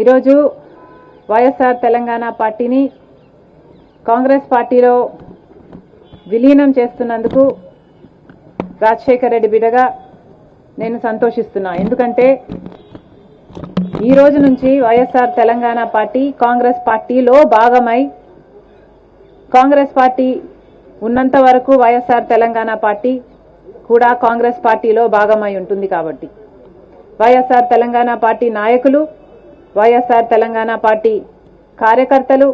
ఈరోజు వైఎస్ఆర్ తెలంగాణ పార్టీని కాంగ్రెస్ పార్టీలో విలీనం చేస్తున్నందుకు రాజశేఖర్ రెడ్డి బిడ్డగా నేను సంతోషిస్తున్నా. ఎందుకంటే ఈ రోజు నుంచి వైఎస్ఆర్ తెలంగాణ పార్టీ కాంగ్రెస్ పార్టీలో భాగమై కాంగ్రెస్ పార్టీ ఉన్నంత వరకు వైఎస్ఆర్ తెలంగాణ పార్టీ కూడా కాంగ్రెస్ పార్టీలో భాగమై ఉంటుంది. కాబట్టి వైఎస్ఆర్ తెలంగాణ పార్టీ నాయకులు, వైఎస్ఆర్ తెలంగాణ పార్టీ కార్యకర్తలు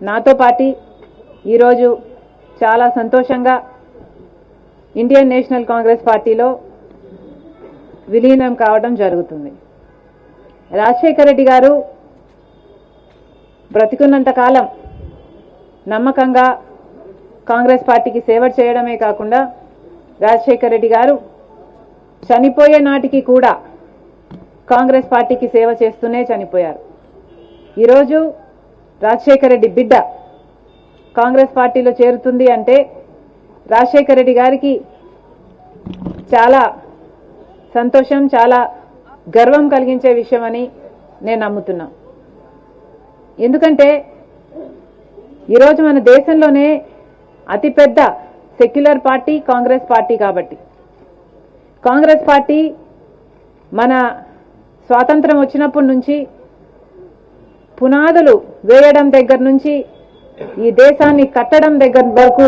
నాతో పాటు ఈరోజు చాలా సంతోషంగా ఇండియన్ నేషనల్ కాంగ్రెస్ పార్టీలో విలీనం కావడం జరుగుతుంది. రాజశేఖర్ రెడ్డి గారు బ్రతికున్నంత కాలం నమ్మకంగా కాంగ్రెస్ పార్టీకి సేవ చేయడమే కాకుండా రాజశేఖర్ రెడ్డి గారు చనిపోయే నాటికి కూడా కాంగ్రెస్ పార్టీకి సేవ చేస్తూనే చనిపోయారు. ఈరోజు రాజశేఖర్ రెడ్డి బిడ్డ కాంగ్రెస్ పార్టీలో చేరుతుంది అంటే రాజశేఖర్ రెడ్డి గారికి చాలా సంతోషం, చాలా గర్వం కలిగించే విషయం అని నేను నమ్ముతున్నా. ఎందుకంటే ఈరోజు మన దేశంలోనే అతిపెద్ద సెక్యులర్ పార్టీ కాంగ్రెస్ పార్టీ. కాబట్టి కాంగ్రెస్ పార్టీ మన స్వాతంత్రం వచ్చినప్పటి నుంచి పునాదులు వేయడం దగ్గర నుంచి ఈ దేశాన్ని కట్టడం దగ్గర వరకు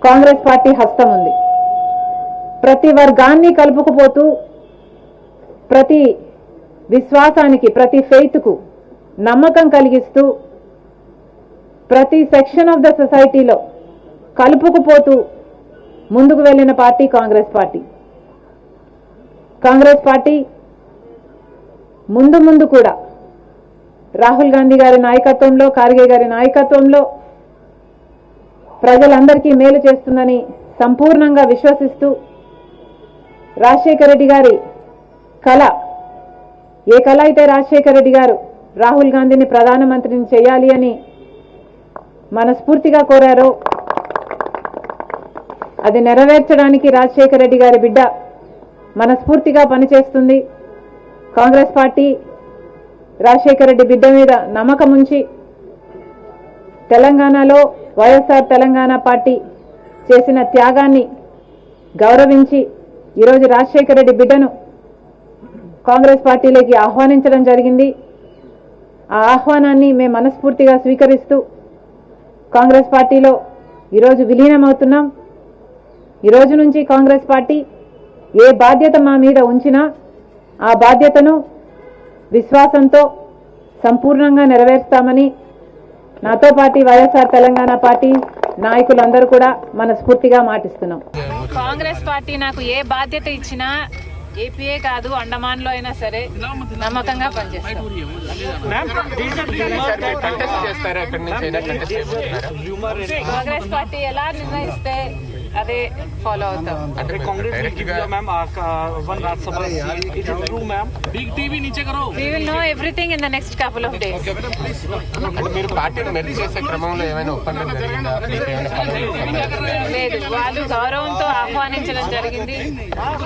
కాంగ్రెస్ పార్టీ హస్తం ఉంది. ప్రతి వర్గాన్ని కలుపుకుపోతూ ప్రతి విశ్వాసానికి, ప్రతి ఫెయిత్కు నమ్మకం కలిగిస్తూ ప్రతి సెక్షన్ ఆఫ్ ద సొసైటీలో కలుపుకుపోతూ ముందుకు వెళ్ళిన party Congress party. Congress party ముందు కూడా రాహుల్ గాంధీ గారి నాయకత్వంలో, ఖార్గే గారి నాయకత్వంలో ప్రజలందరికీ మేలు చేస్తుందని సంపూర్ణంగా విశ్వసిస్తూ రాజశేఖర్ రెడ్డి గారి కళ, ఏ కళ అయితే రాజశేఖర్ రెడ్డి గారు రాహుల్ గాంధీని ప్రధానమంత్రిని చేయాలి అని మనస్ఫూర్తిగా కోరారో అది నెరవేర్చడానికి రాజశేఖర్ రెడ్డి గారి బిడ్డ మనస్ఫూర్తిగా పనిచేస్తుంది. కాంగ్రెస్ పార్టీ రాజశేఖర్ రెడ్డి బిడ్డ మీద నమ్మకం ఉంచి తెలంగాణలో వైఎస్ఆర్ తెలంగాణ పార్టీ చేసిన త్యాగాన్ని గౌరవించి ఈరోజు రాజశేఖర్ రెడ్డి బిడ్డను కాంగ్రెస్ పార్టీలోకి ఆహ్వానించడం జరిగింది. ఆ ఆహ్వానాన్ని మేము మనస్ఫూర్తిగా స్వీకరిస్తూ కాంగ్రెస్ పార్టీలో ఈరోజు విలీనమవుతున్నాం. ఈరోజు నుంచి కాంగ్రెస్ పార్టీ ఏ బాధ్యత మా మీద ఉంచినా ఆ బాధ్యతను విశ్వాసంతో సంపూర్ణంగా నెరవేర్స్తామని నాతో పాటు వైఎస్ఆర్ తెలంగాణ పార్టీ నాయకులందరూ కూడా మనస్ఫూర్తిగా మాటిస్తున్నాం. కాంగ్రెస్ పార్టీ నాకు ఏ బాధ్యత ఇచ్చినా ఏపీఏ కాదు అండమాన్లో అయినా సరే నమ్మకంగా పనిచేస్తాం. కాంగ్రెస్ పార్టీ ఎలా నిర్ణయిస్తే అదే ఫాలో అవుతాం. We will know everything in the next couple of days. లేదు, వాళ్ళు గౌరవంతో ఆహ్వానించడం జరిగింది.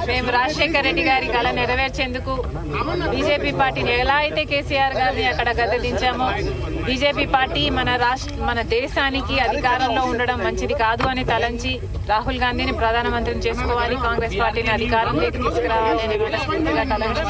మేము రాజశేఖర్ రెడ్డి గారి కళ నెరవేర్చేందుకు బీజేపీ పార్టీని ఎలా అయితే కేసీఆర్ గారిని అక్కడ గద్దెదించామో బీజేపీ పార్టీ మన దేశానికి అధికారంలో ఉండడం మంచిది కాదు అని తలంచి రాహుల్ గాంధీని ప్రధానమంత్రిని చేసుకోవాలి, కాంగ్రెస్ పార్టీని అధికారంలోకి తీసుకురావాలి అని మనస్ఫూర్తిగా తలంచి